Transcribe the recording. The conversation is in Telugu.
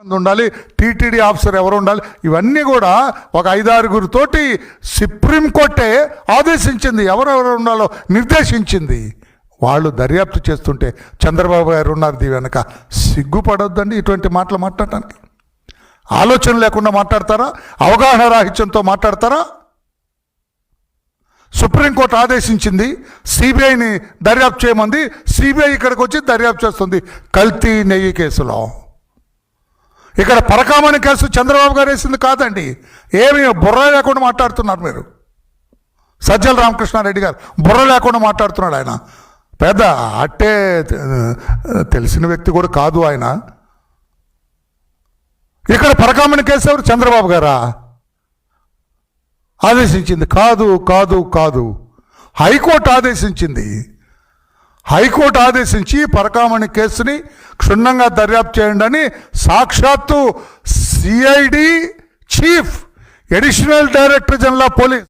ఉండాలి, టీటీడీ ఆఫీసర్ ఎవరు ఉండాలి, ఇవన్నీ కూడా ఒక 5-6 సుప్రీంకోర్టే ఆదేశించింది, ఎవరెవరు ఉండాలో నిర్దేశించింది. వాళ్ళు దర్యాప్తు చేస్తుంటే చంద్రబాబు గారు ఉన్నారు దీని వెనక. సిగ్గుపడొద్దండి ఇటువంటి మాటలు మాట్లాడటానికి. ఆలోచన లేకుండా మాట్లాడతారా? అవగాహన రాహిత్యంతో మాట్లాడతారా? సుప్రీంకోర్టు ఆదేశించింది, సిబిఐని దర్యాప్తు చేయమంది, సిబిఐ ఇక్కడికి వచ్చి దర్యాప్తు చేస్తుంది కల్తీ నెయ్యి కేసులో. ఇక్కడ పరకామణి కేసు చంద్రబాబు గారు వేసింది కాదండి. ఏమి బుర్ర లేకుండా మాట్లాడుతున్నారు మీరు. సజ్జల రామకృష్ణారెడ్డి గారు బుర్ర లేకుండా మాట్లాడుతున్నాడు. ఆయన పెద్ద అట్టే తెలిసిన వ్యక్తి కూడా కాదు ఆయన. ఇక్కడ పరకామణి కేసు ఎవరు? చంద్రబాబు గారా ఆదేశించింది? కాదు కాదు కాదు, హైకోర్టు ఆదేశించింది. హైకోర్టు ఆదేశించి పరకామణి కేసుని క్షుణ్ణంగా దర్యాప్తు చేయండి అని సాక్షాత్తు CID chief, additional director general of police